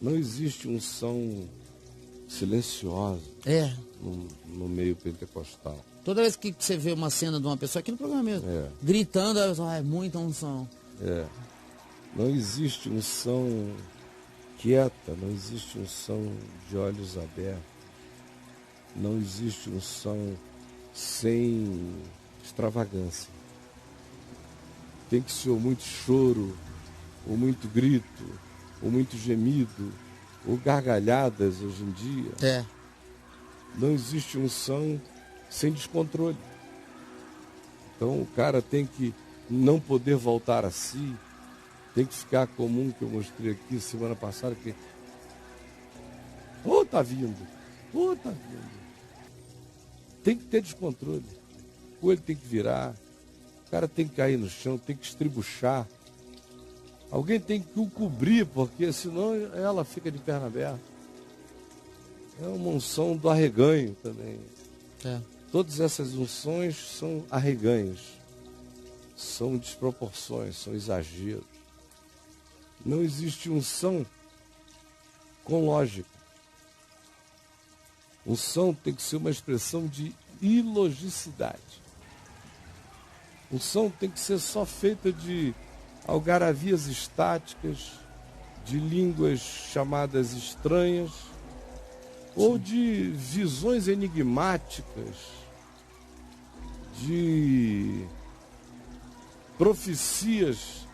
Não existe unção silenciosa no meio pentecostal. Toda vez que você vê uma cena de uma pessoa, aqui no programa mesmo, gritando, é muita unção. Não existe unção quieta, não existe unção de olhos abertos, não existe unção sem extravagância. Tem que ser ou muito choro, ou muito grito, ou muito gemido, ou gargalhadas hoje em dia. Não existe unção sem descontrole. Então o cara tem que não poder voltar a si, tem que ficar comum, que eu mostrei aqui semana passada, que tá vindo. Tem que ter descontrole. Ou ele tem que virar, o cara tem que cair no chão, tem que estribuchar. Alguém tem que o cobrir, porque senão ela fica de perna aberta. É uma unção do arreganho também. Todas essas unções são arreganhos, são desproporções, são exageros. Não existe unção com lógica. Unção tem que ser uma expressão de ilogicidade. Unção tem que ser só feita de algaravias estáticas, de línguas chamadas estranhas, ou de visões enigmáticas, de profecias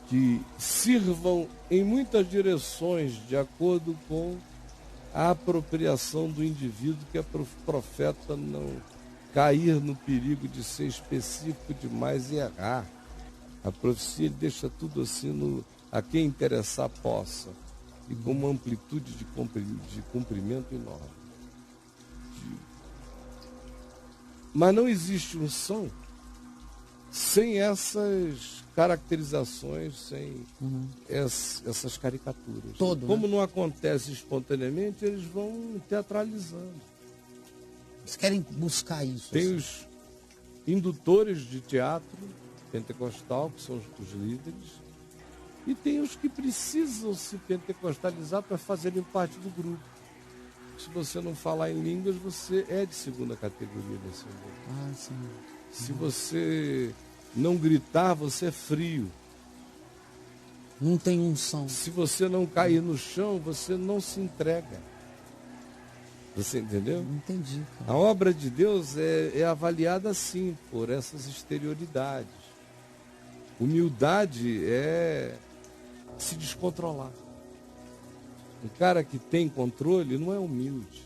que sirvam em muitas direções de acordo com a apropriação do indivíduo, que é para o profeta não cair no perigo de ser específico demais e errar. A profecia ele deixa tudo assim a quem interessar possa, e com uma amplitude de cumprimento enorme. Mas não existe unção sem essas caracterizações, sem essas caricaturas. Como não acontece espontaneamente, eles vão teatralizando. Eles querem buscar isso. Tem os indutores de teatro pentecostal, que são os líderes, e tem os que precisam se pentecostalizar para fazerem parte do grupo. Se você não falar em línguas, você é de segunda categoria nesse mundo. Se você não gritar, você é frio. Não tem unção. Se você não cair no chão, você não se entrega. Você entendeu? Entendi. Cara. A obra de Deus é avaliada assim, por essas exterioridades. Humildade é se descontrolar. Um cara que tem controle não é humilde.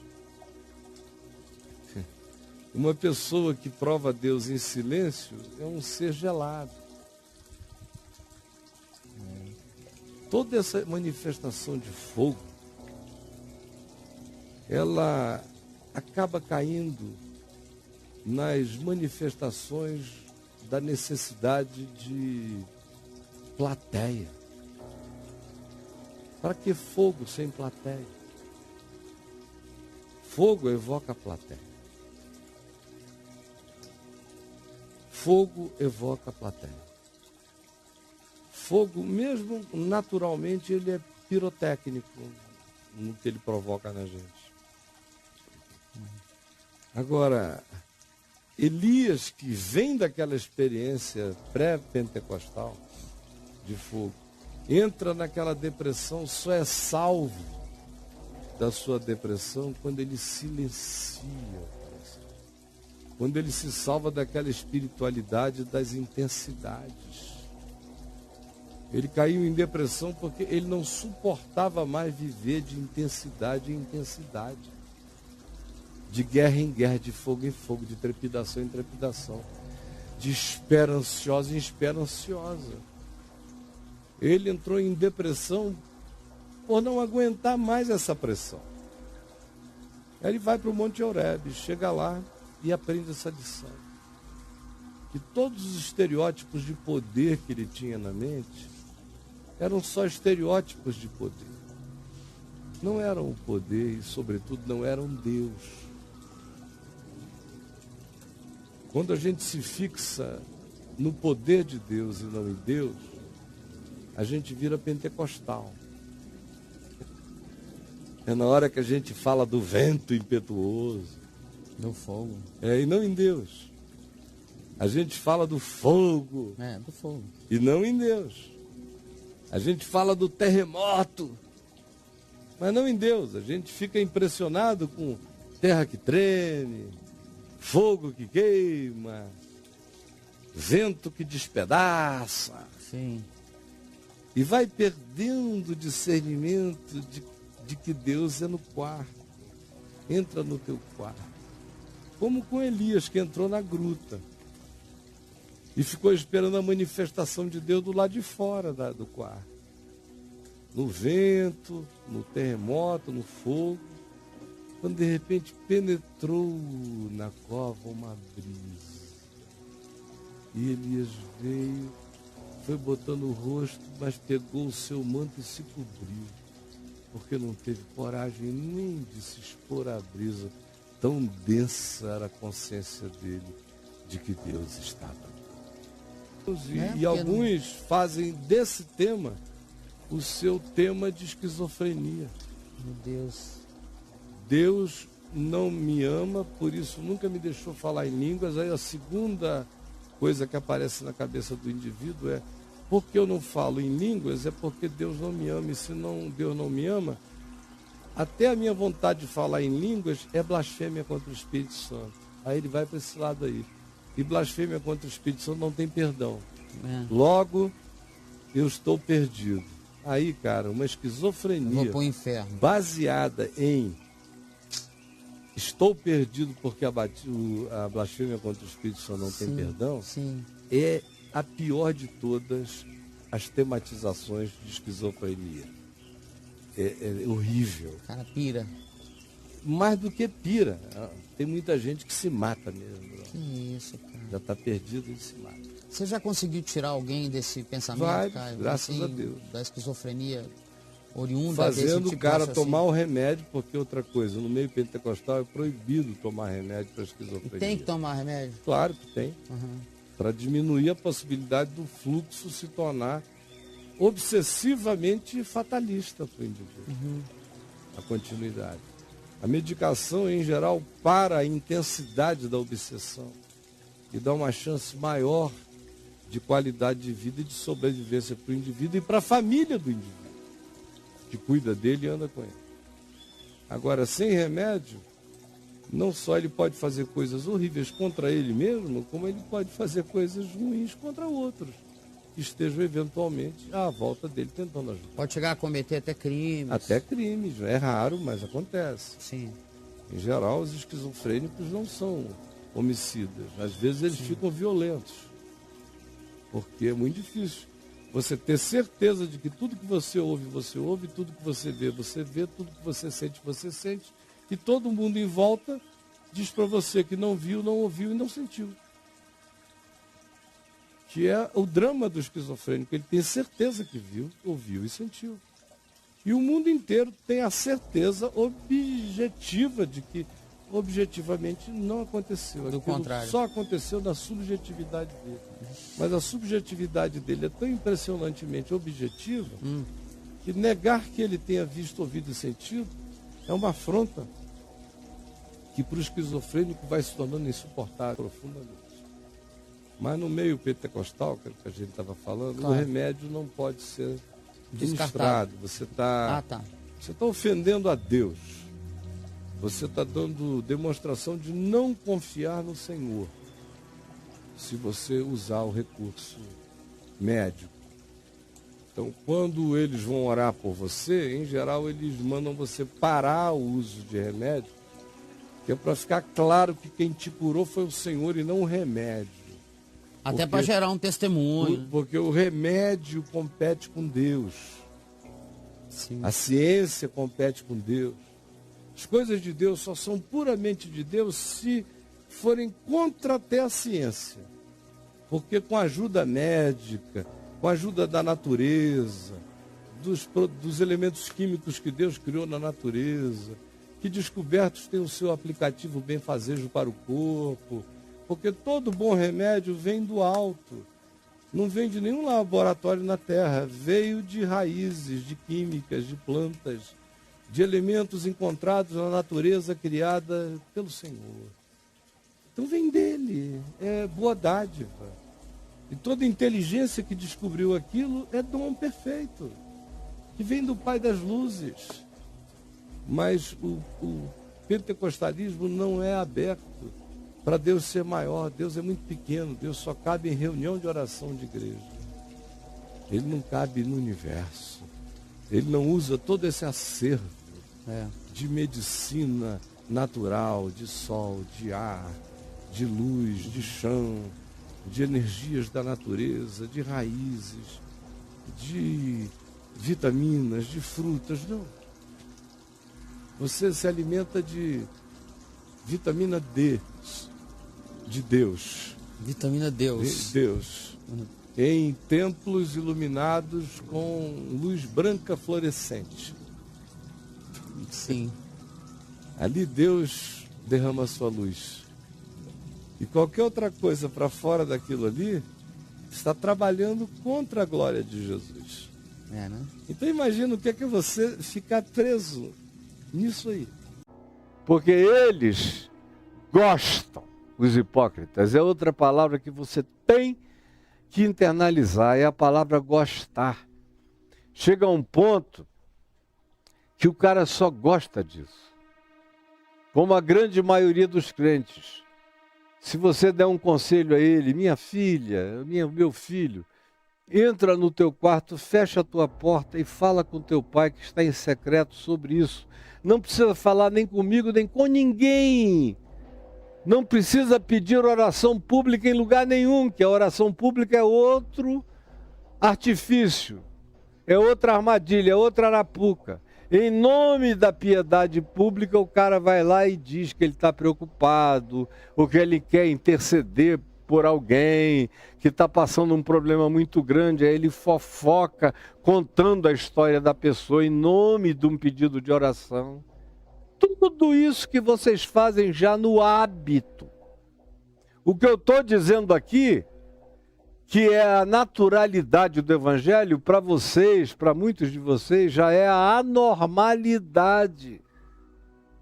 Uma pessoa que prova Deus em silêncio é um ser gelado. Toda essa manifestação de fogo, ela acaba caindo nas manifestações da necessidade de plateia. Para que fogo sem plateia? Fogo evoca plateia. Fogo evoca plateia. Fogo, mesmo naturalmente, ele é pirotécnico no que ele provoca na gente. Agora, Elias, que vem daquela experiência pré-pentecostal de fogo, entra naquela depressão, só é salvo da sua depressão quando ele silencia. Quando ele se salva daquela espiritualidade das intensidades. Ele caiu em depressão porque ele não suportava mais viver de intensidade em intensidade. De guerra em guerra, de fogo em fogo, de trepidação em trepidação. De espera ansiosa em espera ansiosa. Ele entrou em depressão por não aguentar mais essa pressão. Aí ele vai para o Monte Horebe, chega lá e aprende essa lição. Que todos os estereótipos de poder que ele tinha na mente eram só estereótipos de poder. Não eram o poder e, sobretudo, não eram Deus. Quando a gente se fixa no poder de Deus e não em Deus, a gente vira pentecostal. É na hora que a gente fala do vento impetuoso. Do fogo. E não em Deus. A gente fala do fogo. Do fogo. E não em Deus. A gente fala do terremoto. Mas não em Deus. A gente fica impressionado com terra que treme, fogo que queima, vento que despedaça. Sim. E vai perdendo o discernimento de que Deus é no quarto. Entra no teu quarto. Como com Elias, que entrou na gruta. E ficou esperando a manifestação de Deus do lado de fora do quarto. No vento, no terremoto, no fogo. Quando de repente penetrou na cova uma brisa. E Elias veio, foi botando o rosto, mas pegou o seu manto e se cobriu. Porque não teve coragem nem de se expor à brisa. Tão densa era a consciência dele de que Deus estava. E alguns fazem desse tema o seu tema de esquizofrenia. Meu Deus. Deus não me ama, por isso nunca me deixou falar em línguas. Aí a segunda coisa que aparece na cabeça do indivíduo é: porque eu não falo em línguas, é porque Deus não me ama. E se Deus não me ama, até a minha vontade de falar em línguas é blasfêmia contra o Espírito Santo. Aí ele vai para esse lado aí. E blasfêmia contra o Espírito Santo não tem perdão. Logo, eu estou perdido. Aí, cara, uma esquizofrenia vou pro inferno. Baseada em estou perdido porque a blasfêmia contra o Espírito Santo não tem perdão, é a pior de todas as tematizações de esquizofrenia. É horrível. O cara pira. Mais do que pira. Tem muita gente que se mata mesmo. Que isso, cara. Já está perdido e se mata. Você já conseguiu tirar alguém desse pensamento, Vai, Caio? graças assim, a Deus. Da esquizofrenia oriunda fazendo desse tipo o cara de tomar o remédio, porque outra coisa, no meio pentecostal é proibido tomar remédio para esquizofrenia. Tem que tomar remédio? Claro que tem. Para diminuir a possibilidade do fluxo se tornar obsessivamente fatalista para o indivíduo. A continuidade. A medicação, em geral, para a intensidade da obsessão e dá uma chance maior de qualidade de vida e de sobrevivência para o indivíduo e para a família do indivíduo, que cuida dele e anda com ele. Agora, sem remédio, não só ele pode fazer coisas horríveis contra ele mesmo, como ele pode fazer coisas ruins contra outros, que estejam eventualmente à volta dele tentando ajudar. Pode chegar a cometer até crimes. Até crimes, é raro, mas acontece. Sim. Em geral, os esquizofrênicos não são homicidas. Às vezes eles ficam violentos. Porque é muito difícil você ter certeza de que tudo que você ouve, tudo que você vê, tudo que você sente, e todo mundo em volta diz para você que não viu, não ouviu e não sentiu. Que é o drama do esquizofrênico. Ele tem certeza que viu, ouviu e sentiu. E o mundo inteiro tem a certeza objetiva de que objetivamente não aconteceu. Do contrário. Só aconteceu na subjetividade dele. Mas a subjetividade dele é tão impressionantemente objetiva que negar que ele tenha visto, ouvido e sentido é uma afronta que para o esquizofrênico vai se tornando insuportável profundamente. Mas no meio pentecostal, que a gente estava falando, o remédio não pode ser ministrado. Você está ofendendo a Deus. Você está dando demonstração de não confiar no Senhor, se você usar o recurso médico. Então, quando eles vão orar por você, em geral, eles mandam você parar o uso de remédio, que é para ficar claro que quem te curou foi o Senhor e não o remédio. Até para gerar um testemunho. Porque o remédio compete com Deus. Sim. A ciência compete com Deus. As coisas de Deus só são puramente de Deus se forem contra até a ciência. Porque com a ajuda médica, com a ajuda da natureza, dos elementos químicos que Deus criou na natureza, que descobertos têm o seu aplicativo benfazejo para o corpo, porque todo bom remédio vem do alto. Não vem de nenhum laboratório na terra, veio de raízes, de químicas, de plantas, de elementos encontrados na natureza criada pelo Senhor. Então vem dele, é boa dádiva. E toda inteligência que descobriu aquilo é dom perfeito, que vem do Pai das luzes. Mas o pentecostalismo não é aberto para Deus ser maior. Deus é muito pequeno, Deus só cabe em reunião de oração de igreja. Ele não cabe no universo. Ele não usa todo esse acervo de medicina natural, de sol, de ar, de luz, de chão, de energias da natureza, de raízes, de vitaminas, de frutas. Não. Você se alimenta de vitamina D, de Deus. Vitamina Deus. De Deus. Em templos iluminados com luz branca fluorescente. Sim. Ali Deus derrama a sua luz. E qualquer outra coisa para fora daquilo ali está trabalhando contra a glória de Jesus. Né? Então imagina o que é você ficar preso nisso aí. Porque eles gostam, os hipócritas. É outra palavra que você tem que internalizar, é a palavra gostar. Chega a um ponto que o cara só gosta disso. Como a grande maioria dos crentes. Se você der um conselho a ele, minha filha, meu filho, entra no teu quarto, fecha a tua porta e fala com teu pai que está em secreto sobre isso. Não precisa falar nem comigo, nem com ninguém. Não precisa pedir oração pública em lugar nenhum, que a oração pública é outro artifício, é outra armadilha, é outra arapuca. Em nome da piedade pública, o cara vai lá e diz que ele está preocupado, ou que ele quer interceder por alguém que está passando um problema muito grande, aí ele fofoca contando a história da pessoa em nome de um pedido de oração. Tudo isso que vocês fazem já no hábito. O que eu estou dizendo aqui, que é a naturalidade do Evangelho, para vocês, para muitos de vocês, já é a anormalidade.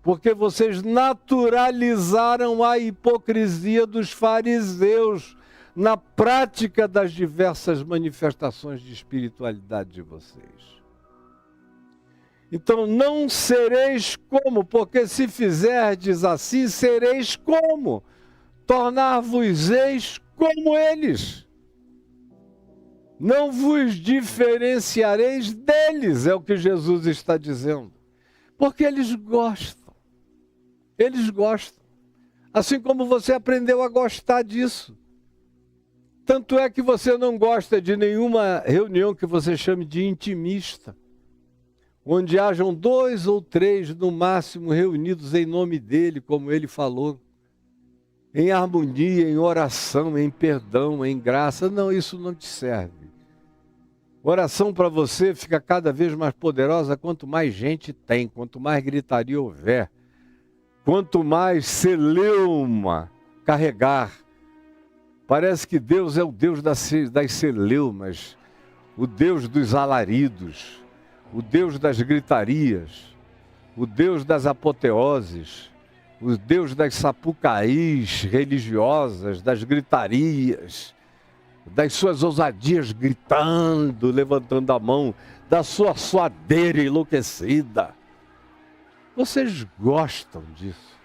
Porque vocês naturalizaram a hipocrisia dos fariseus na prática das diversas manifestações de espiritualidade de vocês. Então não sereis como, porque se fizerdes assim, sereis como? Tornar-vos-eis como eles. Não vos diferenciareis deles, é o que Jesus está dizendo. Porque eles gostam. Eles gostam. Assim como você aprendeu a gostar disso. Tanto é que você não gosta de nenhuma reunião que você chame de intimista, onde hajam 2 ou 3 no máximo reunidos em nome dele, como ele falou, em harmonia, em oração, em perdão, em graça. Não, isso não te serve. Oração para você fica cada vez mais poderosa quanto mais gente tem, quanto mais gritaria houver, quanto mais celeuma carregar. Parece que Deus é o Deus das celeumas, o Deus dos alaridos, o Deus das gritarias, o Deus das apoteoses, o Deus das sapucaís religiosas, das gritarias, das suas ousadias gritando, levantando a mão, da sua suadeira enlouquecida. Vocês gostam disso.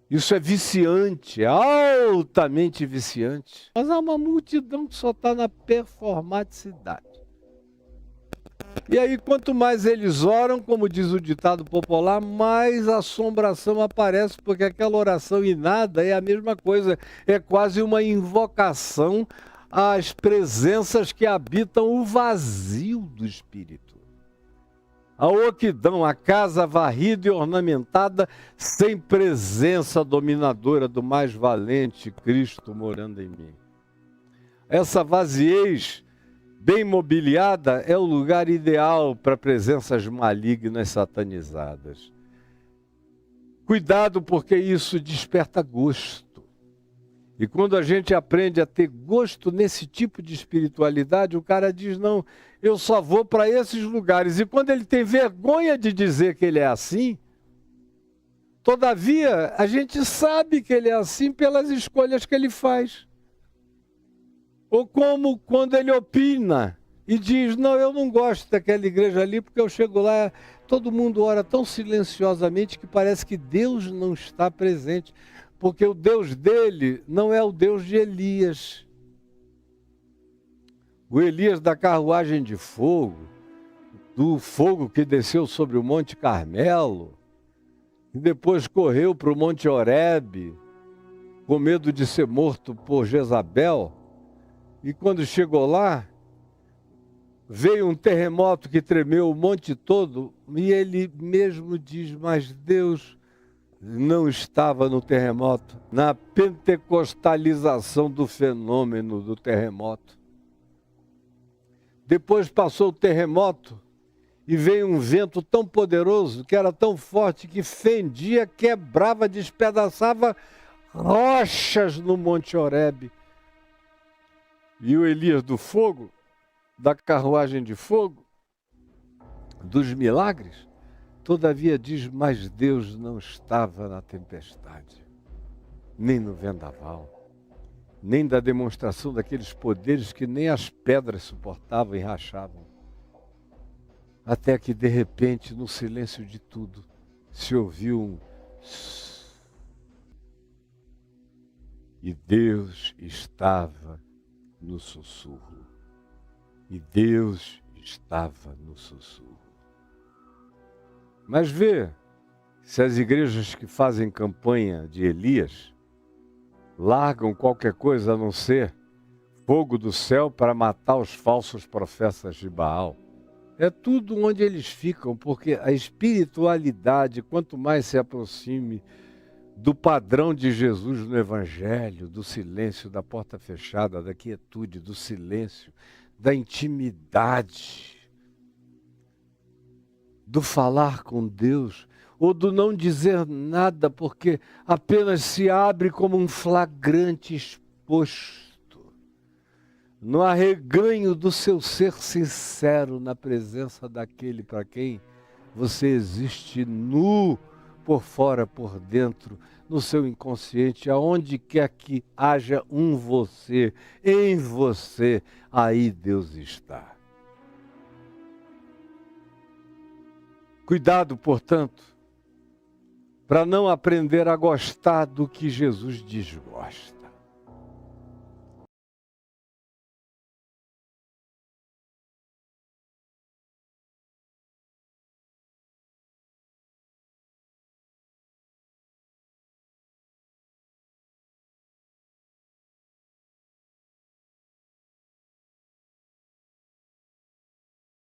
Isso é viciante, é altamente viciante. Mas há uma multidão que só está na performaticidade. E aí, quanto mais eles oram, como diz o ditado popular, mais assombração aparece, porque aquela oração e nada é a mesma coisa. É quase uma invocação às presenças que habitam o vazio do Espírito. A oquidão, a casa varrida e ornamentada, sem presença dominadora do mais valente Cristo morando em mim. Essa vaziez bem mobiliada é o lugar ideal para presenças malignas satanizadas. Cuidado, porque isso desperta gosto. E quando a gente aprende a ter gosto nesse tipo de espiritualidade, o cara diz, não, eu só vou para esses lugares. E quando ele tem vergonha de dizer que ele é assim, todavia, a gente sabe que ele é assim pelas escolhas que ele faz. Ou como quando ele opina e diz, não, eu não gosto daquela igreja ali, porque eu chego lá, todo mundo ora tão silenciosamente que parece que Deus não está presente. Porque o Deus dele não é o Deus de Elias. O Elias da carruagem de fogo, do fogo que desceu sobre o Monte Carmelo, e depois correu para o Monte Horebe, com medo de ser morto por Jezabel, e quando chegou lá, veio um terremoto que tremeu o monte todo, e ele mesmo diz, mas Deus não estava no terremoto, na pentecostalização do fenômeno do terremoto. Depois passou o terremoto e veio um vento tão poderoso, que era tão forte, que fendia, quebrava, despedaçava rochas no Monte Horebe. E o Elias do fogo, da carruagem de fogo, dos milagres, todavia diz, mas Deus não estava na tempestade, nem no vendaval, nem da demonstração daqueles poderes que nem as pedras suportavam e rachavam. Até que, de repente, no silêncio de tudo, se ouviu um... E Deus estava no sussurro. E Deus estava no sussurro. Mas vê, se as igrejas que fazem campanha de Elias largam qualquer coisa a não ser fogo do céu para matar os falsos profetas de Baal. É tudo onde eles ficam, porque a espiritualidade, quanto mais se aproxime do padrão de Jesus no Evangelho, do silêncio, da porta fechada, da quietude, do silêncio, da intimidade, do falar com Deus, ou do não dizer nada, porque apenas se abre como um flagrante exposto, no arreganho do seu ser sincero, na presença daquele para quem você existe nu, por fora, por dentro, no seu inconsciente, aonde quer que haja um você, em você, aí Deus está. Cuidado, portanto, para não aprender a gostar do que Jesus desgosta.